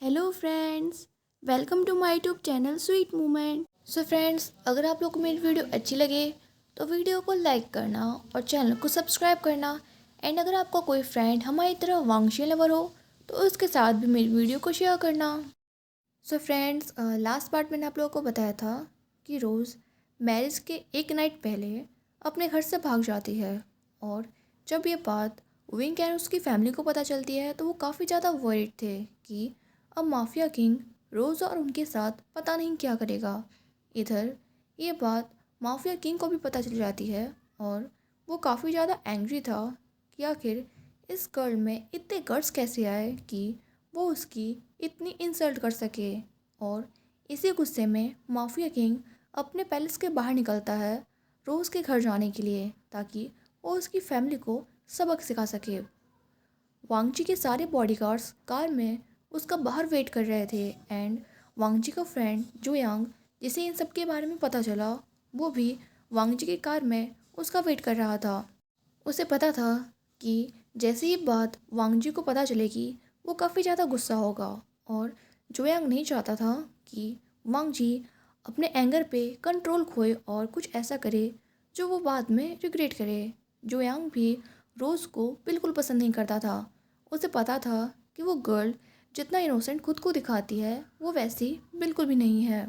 Hello friends, welcome to my YouTube channel sweet moment. So friends, अगर आप लोग को मेरी वीडियो अच्छी लगे तो वीडियो को लाइक करना और चैनल को सब्सक्राइब करना। एंड अगर आपका कोई फ्रेंड हमारी तरह वांगशी लवर हो तो उसके साथ भी मेरी वीडियो को शेयर करना। सो फ्रेंड्स, लास्ट पार्ट मैंने आप लोगों को बताया था कि रोज़ मैरिज के एक नाइट पहले अपने घर से भाग जाती है। और जब ये बात विंग एंड उसकी फैमिली को पता चलती है तो वो काफ़ी ज़्यादा वरीड थे कि अब माफिया किंग रोज़ और उनके साथ पता नहीं क्या करेगा। इधर ये बात माफिया किंग को भी पता चल जाती है और वो काफ़ी ज़्यादा एंग्री था कि आखिर इस गर्ल में इतने गट्स कैसे आए कि वो उसकी इतनी इंसल्ट कर सके। और इसी गुस्से में माफिया किंग अपने पैलेस के बाहर निकलता है रोज़ के घर जाने के लिए, ताकि वो उसकी फैमिली को सबक सिखा सके। वांगची के सारे बॉडीगार्ड्स कार में उसका बाहर वेट कर रहे थे। एंड वांगची का फ्रेंड जो यांग, जिसे इन सब के बारे में पता चला, वो भी वांगची की कार में उसका वेट कर रहा था। उसे पता था कि जैसे ही बात वांगजी को पता चलेगी वो काफ़ी ज़्यादा गुस्सा होगा। और जोयांग नहीं चाहता था कि वांगजी अपने एंगर पे कंट्रोल खोए और कुछ ऐसा करे जो वो बाद में रिग्रेट करे। जोयांग भी रोज़ को बिल्कुल पसंद नहीं करता था। उसे पता था कि वो गर्ल जितना इनोसेंट खुद को दिखाती है वो वैसी बिल्कुल भी नहीं है।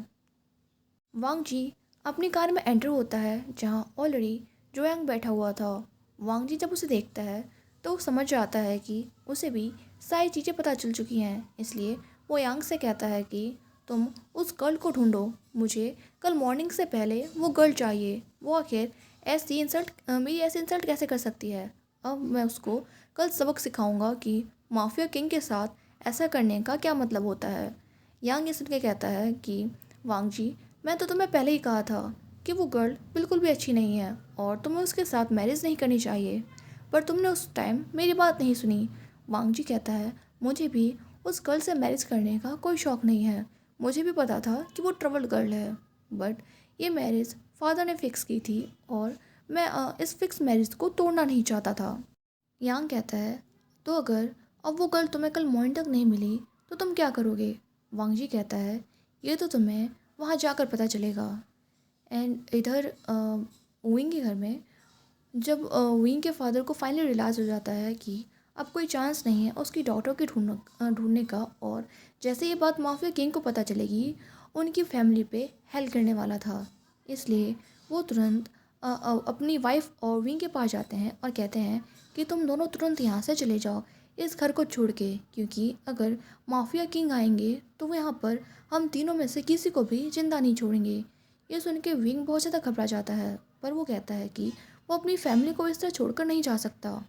वांगजी अपनी कार में एंटर होता है जहाँ ऑलरेडी जोयांग बैठा हुआ था। वांगजी जब उसे देखता है तो वो समझ जाता है कि उसे भी सारी चीज़ें पता चल चुकी हैं। इसलिए वो यांग से कहता है कि तुम उस गर्ल को ढूंढो, मुझे कल मॉर्निंग से पहले वो गर्ल चाहिए। वो आखिर मेरी ऐसी इंसल्ट कैसे कर सकती है। अब मैं उसको कल सबक सिखाऊंगा कि माफिया किंग के साथ ऐसा करने का क्या मतलब होता है। यांग ये सुन के कहता है कि वांगजी, मैं तो तुम्हें पहले ही कहा था कि वो गर्ल बिल्कुल भी अच्छी नहीं है और तुम्हें उसके साथ मैरिज नहीं करनी चाहिए, पर तुमने उस टाइम मेरी बात नहीं सुनी। वांगजी कहता है, मुझे भी उस गर्ल से मैरिज करने का कोई शौक़ नहीं है। मुझे भी पता था कि वो ट्रबल्ड गर्ल है, बट ये मैरिज फादर ने फ़िक्स की थी और मैं इस फिक्स मैरिज को तोड़ना नहीं चाहता था। यांग कहता है, तो अगर अब वो गर्ल तुम्हें कल मॉर्निंग तक नहीं मिली तो तुम क्या करोगे। वांगजी कहता है, ये तो तुम्हें वहाँ जाकर पता चलेगा। एंड इधर विंग के घर में जब विंग के फादर को फाइनली रियलाइज़ हो जाता है कि अब कोई चांस नहीं है उसकी डॉटर के ढूंढने का, और जैसे ये बात माफिया किंग को पता चलेगी उनकी फैमिली पे हेल्प करने वाला था। इसलिए वो तुरंत अपनी वाइफ और विंग के पास जाते हैं और कहते हैं कि तुम दोनों तुरंत यहाँ से चले जाओ इस घर को छोड़ के, क्योंकि अगर माफिया किंग आएंगे तो वो यहाँ पर हम तीनों में से किसी को भी जिंदा नहीं छोड़ेंगे। ये सुन के विंग बहुत ज़्यादा घबरा जाता है, पर वो कहता है कि वो अपनी फैमिली को इस तरह छोड़कर नहीं जा सकता।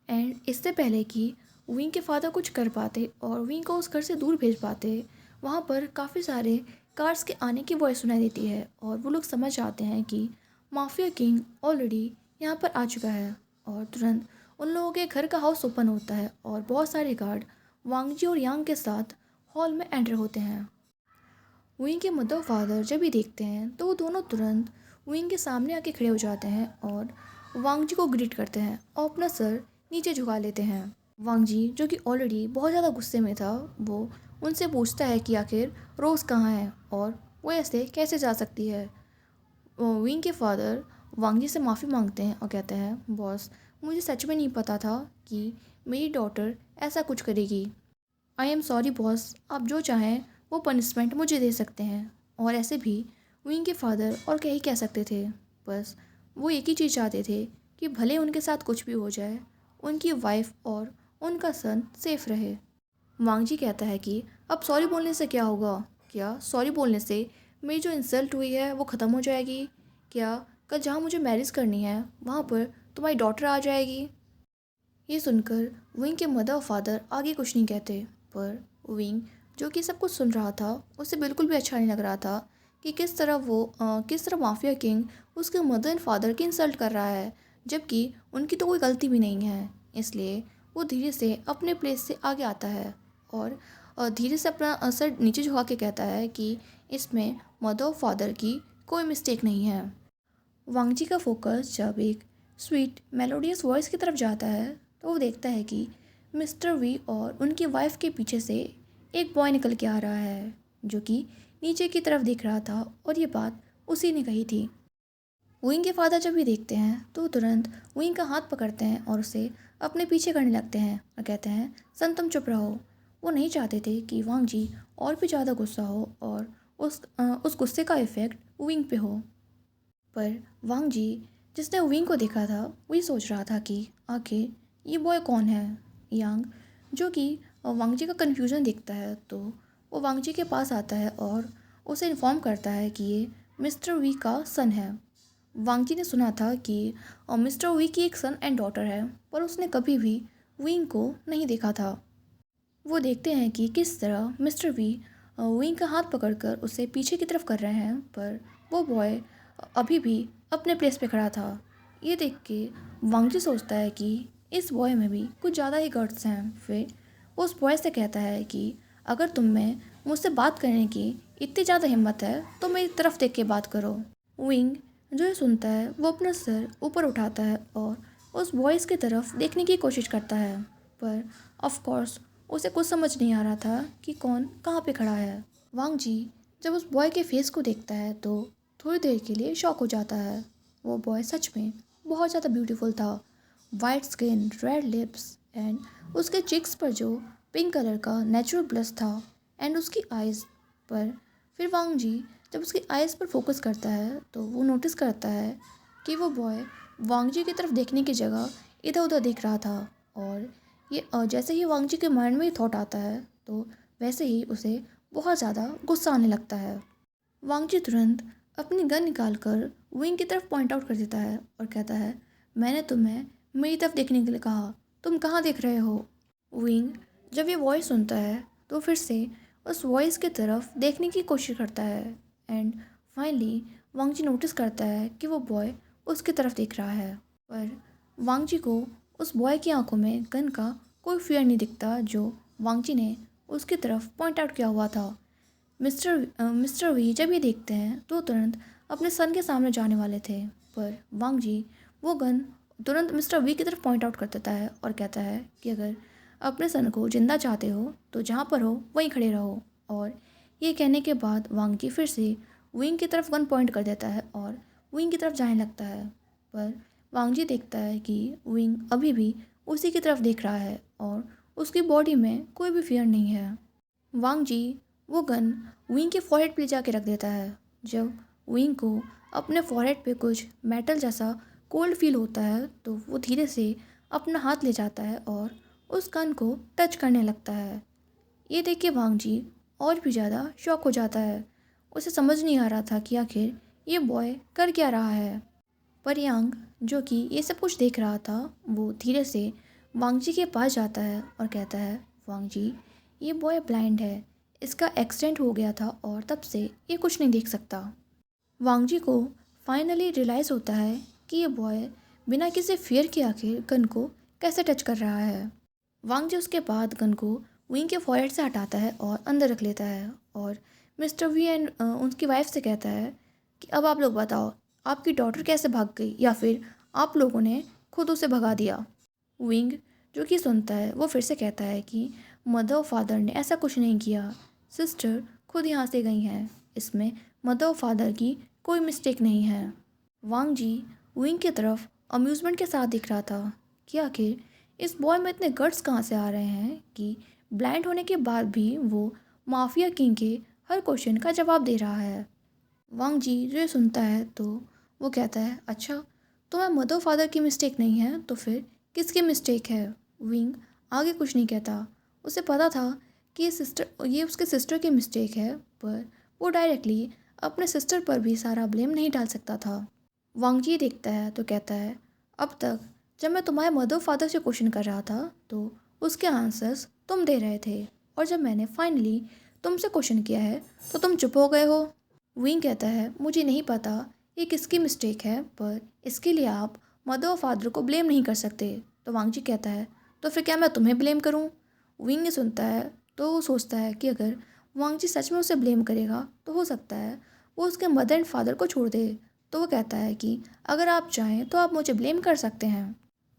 एंड इससे पहले कि विंग के फादर कुछ कर पाते और विंग को उस घर से दूर भेज पाते, वहाँ पर काफ़ी सारे कार्स के आने की वॉइस सुनाई देती है और वो लोग समझ जाते हैं कि माफिया किंग ऑलरेडी यहाँ पर आ चुका है। और तुरंत उन लोगों के घर का हाउस ओपन होता है और बहुत सारे गार्ड वांगजी और यांग के साथ हॉल में एंटर होते हैं। विंग के मदर फादर जब भी देखते हैं तो वो दोनों तुरंत विंग के सामने आके खड़े हो जाते हैं और वांगजी को ग्रीट करते हैं और अपना सर नीचे झुका लेते हैं। वांगजी, जो कि ऑलरेडी बहुत ज़्यादा गुस्से में था, वो उनसे पूछता है कि आखिर रोज़ कहाँ है और वो ऐसे कैसे जा सकती है। विंग के फादर वांगजी से माफ़ी मांगते हैं और कहते हैं, बॉस, मुझे सच में नहीं पता था कि मेरी डॉटर ऐसा कुछ करेगी। आई एम सॉरी बॉस, आप जो चाहें वो पनिशमेंट मुझे दे सकते हैं। और ऐसे भी विंग के फादर और क्या ही कह सकते थे। बस वो एक ही चीज़ चाहते थे कि भले उनके साथ कुछ भी हो जाए, उनकी वाइफ और उनका सन सेफ रहे। वांगजी कहता है कि अब सॉरी बोलने से क्या होगा, क्या सॉरी बोलने से मेरी जो इंसल्ट हुई है वो ख़त्म हो जाएगी, क्या कल जहाँ मुझे मैरिज करनी है वहाँ पर तुम्हारी डॉटर आ जाएगी। ये सुनकर विंग के मदर और फादर आगे कुछ नहीं कहते, पर विंग, जो कि सब कुछ सुन रहा था, उसे बिल्कुल भी अच्छा नहीं लग रहा था कि किस तरह माफिया किंग उसके मदर एंड फादर की इंसल्ट कर रहा है, जबकि उनकी तो कोई गलती भी नहीं है। इसलिए वो धीरे से अपने प्लेस से आगे आता है और धीरे से अपना सर नीचे झुका के कहता है कि इसमें मदर और फादर की कोई मिस्टेक नहीं है। वांगजी का फोकस जब एक स्वीट मेलोडियस वॉइस की तरफ जाता है तो वो देखता है कि मिस्टर वी और उनकी वाइफ के पीछे से एक बॉय निकल के आ रहा है जो कि नीचे की तरफ देख रहा था और ये बात उसी ने कही थी। विंग के फादर जब भी देखते हैं तो तुरंत विंग का हाथ पकड़ते हैं और उसे अपने पीछे करने लगते हैं और कहते हैं सन तुम चुप रहो। वो नहीं चाहते थे कि वांग जी और भी ज़्यादा गुस्सा हो और उस गुस्से का इफ़ेक्ट विंग पे हो। पर वांग जी जिसने विंग को देखा था वही सोच रहा था कि आखिर ये बॉय कौन है। यांग जो कि वांग जी का कन्फ्यूज़न देखता है तो वो वांग जी के पास आता है और उसे इन्फॉर्म करता है कि ये मिस्टर वी का सन है। वांग जी ने सुना था कि मिस्टर वी की एक सन एंड डॉटर है, पर उसने कभी भी विंग को नहीं देखा था। वो देखते हैं कि किस तरह मिस्टर वी विंग का हाथ पकड़कर उसे पीछे की तरफ कर रहे हैं, पर वो बॉय अभी भी अपने प्लेस पे खड़ा था। ये देख के वांग जी सोचता है कि इस बॉय में भी कुछ ज़्यादा ही गट्स हैं। फिर वो उस बॉय से कहता है कि अगर तुम में मुझसे बात करने की इतनी ज़्यादा हिम्मत है तो मेरी तरफ देख के बात करो। विंग जो ये सुनता है वो अपना सर ऊपर उठाता है और उस वॉइस की तरफ देखने की कोशिश करता है, पर ऑफ कोर्स उसे कुछ समझ नहीं आ रहा था कि कौन कहाँ पे खड़ा है। वांग जी जब उस बॉय के फेस को देखता है तो थोड़ी देर के लिए शॉक हो जाता है। वो बॉय सच में बहुत ज़्यादा ब्यूटीफुल था। White skin, red lips and उसके चिक्स पर जो पिंक कलर का नेचुरल ब्लश था एंड उसकी आइज़ पर। फिर वांग जी जब उसकी आइज़ पर फोकस करता है तो वो नोटिस करता है कि वो बॉय वांग जी की तरफ देखने की जगह इधर उधर देख रहा था। और ये जैसे ही वांग जी के माइंड में ये थॉट आता है तो वैसे ही उसे बहुत ज़्यादा गुस्सा आने लगता है। वांग जी तुरंत अपनी गन निकाल कर विंग की तरफ पॉइंट आउट कर देता है और कहता है मैंने तुम्हें मेरी तरफ देखने के लिए कहा, तुम कहाँ देख रहे हो। विंग जब ये वॉइस सुनता है तो फिर से उस वॉइस की तरफ देखने की कोशिश करता है and finally Wang ji notice करता है कि वो बॉय उसकी तरफ देख रहा है। पर वांग जी को उस बॉय की आंखों में गन का कोई फियर नहीं दिखता जो वांग जी ने उसकी तरफ पॉइंट आउट किया हुआ था। मिस्टर वी जब ये देखते हैं तो तुरंत अपने सन के सामने जाने वाले थे, पर वांग जी वो गन तुरंत मिस्टर वी की तरफ पॉइंट आउट कर देता है और कहता है कि अगर अपने सन को जिंदा चाहते हो तो जहाँ पर हो वहीं खड़े रहो। और ये कहने के बाद वांग जी फिर से विंग की तरफ गन पॉइंट कर देता है और विंग की तरफ जाने लगता है, पर वांग जी देखता है कि विंग अभी भी उसी की तरफ देख रहा है और उसकी बॉडी में कोई भी फियर नहीं है। वांग जी वो गन विंग के फॉरहेड पे ले जाके रख देता है। जब विंग को अपने फॉरहेड पे कुछ मेटल जैसा कोल्ड फील होता है तो वो धीरे से अपना हाथ ले जाता है और उस गन को टच करने लगता है। ये देख के वांग जी और भी ज़्यादा शॉक हो जाता है। उसे समझ नहीं आ रहा था कि आखिर ये बॉय कर क्या रहा है। पर यांग जो कि ये सब कुछ देख रहा था वो धीरे से वांग जी के पास जाता है और कहता है वांग जी ये बॉय ब्लाइंड है, इसका एक्सीडेंट हो गया था और तब से ये कुछ नहीं देख सकता। वांग जी को फाइनली रियलाइज़ होता है कि ये बॉय बिना किसी फियर के आखिर गन को कैसे टच कर रहा है। वांग जी उसके बाद गन को विंग के फॉरहेड से हटाता है और अंदर रख लेता है और मिस्टर वी एंड उनकी वाइफ से कहता है कि अब आप लोग बताओ आपकी डॉटर कैसे भाग गई या फिर आप लोगों ने खुद उसे भगा दिया। विंग जो कि सुनता है वो फिर से कहता है कि मदर और फादर ने ऐसा कुछ नहीं किया, सिस्टर खुद यहाँ से गई हैं, इसमें मदर और फादर की कोई मिस्टेक नहीं है। वांग जी विंग की तरफ अम्यूज़मेंट के साथ दिख रहा था कि आखिर इस बॉय में इतने गट्स कहाँ से आ रहे हैं कि ब्लाइंड होने के बाद भी वो माफिया किंग के हर क्वेश्चन का जवाब दे रहा है। वांग जी जो ये सुनता है तो वो कहता है अच्छा तो मैं मदर फादर की मिस्टेक नहीं है तो फिर किसकी मिस्टेक है। विंग आगे कुछ नहीं कहता। उसे पता था कि ये उसके सिस्टर की मिस्टेक है, पर वो डायरेक्टली अपने सिस्टर पर भी सारा ब्लेम नहीं डाल सकता था। वांग जी देखता है तो कहता है अब तक जब मैं तुम्हारे मदर फादर से क्वेश्चन कर रहा था तो उसके आंसर्स तुम दे रहे थे और जब मैंने फाइनली तुमसे क्वेश्चन किया है तो तुम चुप हो गए हो। विंग कहता है मुझे नहीं पता ये किसकी मिस्टेक है, पर इसके लिए आप मदर और फादर को ब्लेम नहीं कर सकते। तो वांग जी कहता है तो फिर क्या मैं तुम्हें ब्लेम करूं। विंग ने सुनता है तो वो सोचता है कि अगर वांग जी सच में उसे ब्लेम करेगा तो हो सकता है वो उसके मदर एंड फादर को छोड़ दे। तो वो कहता है कि अगर आप चाहें तो आप मुझे ब्लेम कर सकते हैं।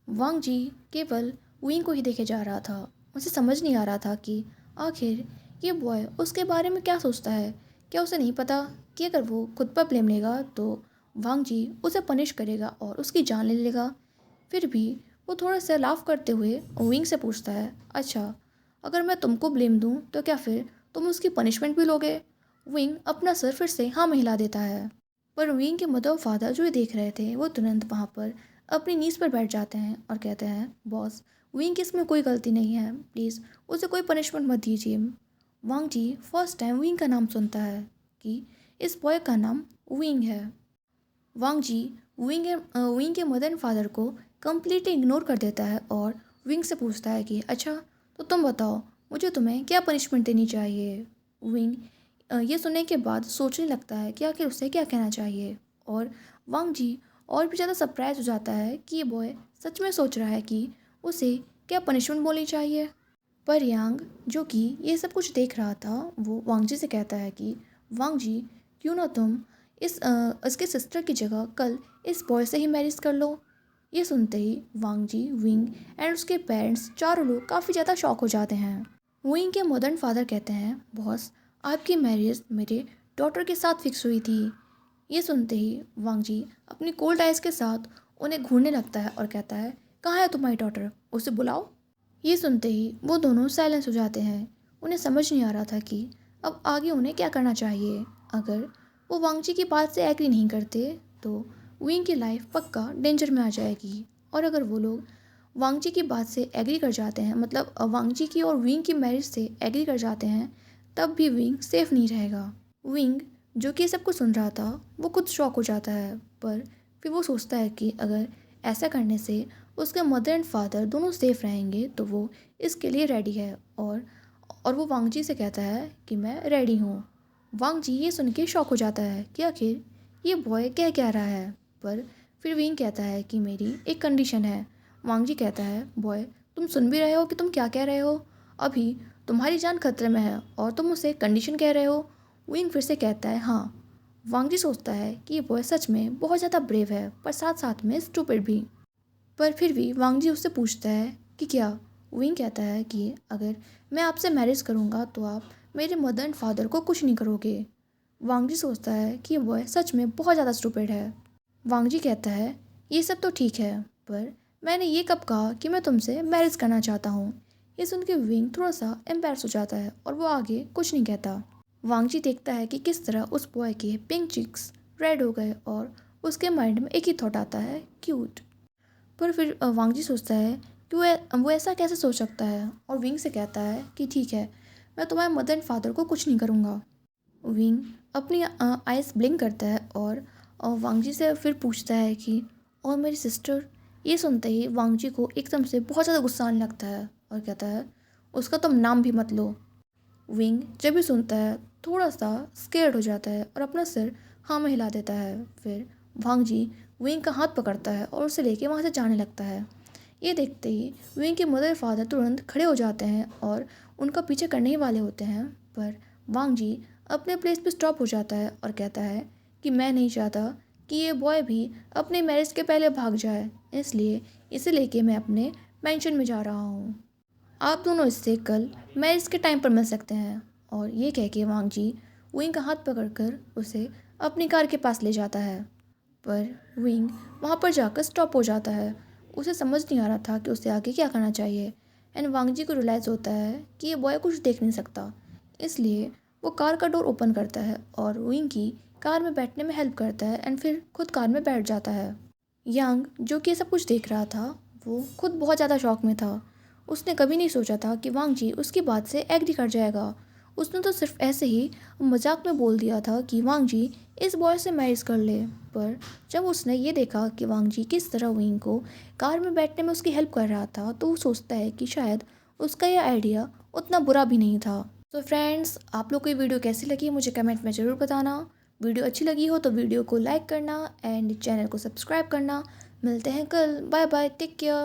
वांग जी केवल विंग को ही देखे जा रहा था। उसे समझ नहीं आ रहा था कि आखिर ये बॉय उसके बारे में क्या सोचता है? क्या उसे नहीं पता कि अगर वो खुद पर ब्लेम लेगा तो वांग जी उसे पनिश करेगा और उसकी जान ले लेगा? फिर भी वो थोड़ा सा लाफ करते हुए विंग से पूछता है, अच्छा अगर मैं तुमको ब्लेम दूँ तो क्या फिर तुम उसकी पनिशमेंट भी लोगे? विंग अपना सर फिर से हाँ में हिला देता है। पर विंग के मदर और फादर जो ये देख रहे थे वो तुरंत वहाँ पर अपनी नीज़ पर बैठ जाते हैं और कहते हैं, बॉस विंग की इसमें कोई गलती नहीं है, प्लीज़ उसे कोई पनिशमेंट मत दीजिए। वांग जी फर्स्ट टाइम विंग का नाम सुनता है कि इस बॉय का नाम विंग है। वांग जी विंग के मदर एंड फादर को कम्प्लीटली इग्नोर कर देता है और विंग से पूछता है कि अच्छा तो तुम बताओ मुझे तुम्हें क्या पनिशमेंट देनी चाहिए। विंग ये सुनने के बाद सोचने लगता है कि आखिर उसे क्या कहना चाहिए और वांग जी और भी ज़्यादा सरप्राइज हो जाता है कि ये बॉय सच में सोच रहा है कि उसे क्या पनिशमेंट बोलनी चाहिए। पर यांग जो कि ये सब कुछ देख रहा था वो वांग जी से कहता है कि वांग जी क्यों ना तुम इसके सिस्टर की जगह कल इस बॉय से ही मैरिज कर लो। ये सुनते ही वांग जी विंग एंड उसके पेरेंट्स चारों लोग काफ़ी ज़्यादा शॉक हो जाते हैं। विंग के मदर फादर कहते हैं, बॉस आपकी मैरिज मेरे डॉटर के साथ फिक्स हुई थी। ये सुनते ही वांग जी अपनी कोल्ड आइज के साथ उन्हें घूरने लगता है और कहता है, कहाँ है तुम्हारी डॉटर, उसे बुलाओ। ये सुनते ही वो दोनों साइलेंस हो जाते हैं। उन्हें समझ नहीं आ रहा था कि अब आगे उन्हें क्या करना चाहिए। अगर वो वांग जी की बात से एग्री नहीं करते तो विंग की लाइफ पक्का डेंजर में आ जाएगी। और अगर वो लोग वांग जी की बात से एग्री कर जाते हैं, मतलब वांग जी की और विंग की मैरिज से एग्री कर जाते हैं, तब भी विंग सेफ नहीं रहेगा। विंग जो कि सब कुछ सुन रहा था वो खुद शॉक हो जाता है, पर फिर वो सोचता है कि अगर ऐसा करने से उसके मदर एंड फादर दोनों सेफ रहेंगे तो वो इसके लिए रेडी है। और वो वांग जी से कहता है कि मैं रेडी हूँ। वांग जी ये सुन के शॉक हो जाता है कि आखिर ये बॉय कह क्या रहा है। पर फिर विंग कहता है कि मेरी एक कंडीशन है। वांग जी कहता है, बॉय तुम सुन भी रहे हो कि तुम क्या कह रहे हो? अभी तुम्हारी जान खतरे में है और तुम उसे कंडीशन कह रहे हो? विंग फिर से कहता है हाँ। वांग जी सोचता है कि ये बॉय सच में बहुत ज़्यादा ब्रेव है पर साथ साथ में स्टूपिड भी। पर फिर भी वांग जी उससे पूछता है कि क्या? विंग कहता है कि अगर मैं आपसे मैरिज करूँगा तो आप मेरे मदर एंड फादर को कुछ नहीं करोगे। वांग जी सोचता है कि ये बॉय सच में बहुत ज़्यादा स्टूपिड है। वांग जी कहता है, ये सब तो ठीक है पर मैंने ये कब कहा कि मैं तुमसे मैरिज करना चाहता हूँ? ये सुन के विंग थोड़ा सा एम्बैरस हो जाता है और वो आगे कुछ नहीं कहता। वांग जी देखता है कि किस तरह उस बॉय के पिंक चिक्स रेड हो गए और उसके माइंड में एक ही थॉट आता है, क्यूट। पर फिर वांग जी सोचता है कि वो ऐसा कैसे सोच सकता है और विंग से कहता है कि ठीक है मैं तुम्हारे मदर एंड फादर को कुछ नहीं करूँगा। विंग अपनी आइज़ ब्लिंक करता है और वांग जी से फिर पूछता है कि और मेरी सिस्टर? ये सुनते ही वांग जी को एकदम से बहुत ज़्यादा गुस्सा आने लगता है और कहता है, उसका तुम नाम भी मत लो। विंग जब भी सुनता है थोड़ा सा स्केर्ड हो जाता है और अपना सिर हाँ में हिला देता है। फिर वांग जी विंग का हाथ पकड़ता है और उसे लेके वहाँ से जाने लगता है। ये देखते ही विंग के मदर फादर तुरंत खड़े हो जाते हैं और उनका पीछे करने ही वाले होते हैं। पर वांग जी अपने प्लेस पे स्टॉप हो जाता है और कहता है कि मैं नहीं चाहता कि ये बॉय भी अपने मैरिज के पहले भाग जाए, इसलिए इसे लेके मैं अपने मेंशन में जा रहा हूँ। आप दोनों इससे कल मैरिज के टाइम पर मिल सकते हैं। और ये कह के वांग जी विंग का हाथ पकड़कर उसे अपनी कार के पास ले जाता है। पर विंग वहाँ पर जाकर स्टॉप हो जाता है। उसे समझ नहीं आ रहा था कि उसे आगे क्या करना चाहिए। एंड वांग जी को रियलाइज़ होता है कि ये बॉय कुछ देख नहीं सकता, इसलिए वो कार का डोर ओपन करता है और विंग की कार में बैठने में हेल्प करता है एंड फिर खुद कार में बैठ जाता है। यांग जो कि ये सब कुछ देख रहा था वो खुद बहुत ज़्यादा शॉक में था। उसने कभी नहीं सोचा था कि वांग जी उसकी बात से एग्री कर जाएगा। उसने तो सिर्फ ऐसे ही मजाक में बोल दिया था कि वांग जी इस बॉय से मैरिज कर ले। पर जब उसने ये देखा कि वांग जी किस तरह विंग को कार में बैठने में उसकी हेल्प कर रहा था तो वो सोचता है कि शायद उसका यह आइडिया उतना बुरा भी नहीं था। तो फ्रेंड्स आप लोग को ये वीडियो कैसी लगी मुझे कमेंट में ज़रूर बताना। वीडियो अच्छी लगी हो तो वीडियो को लाइक करना एंड चैनल को सब्सक्राइब करना। मिलते हैं कल, बाय बाय, टेक केयर।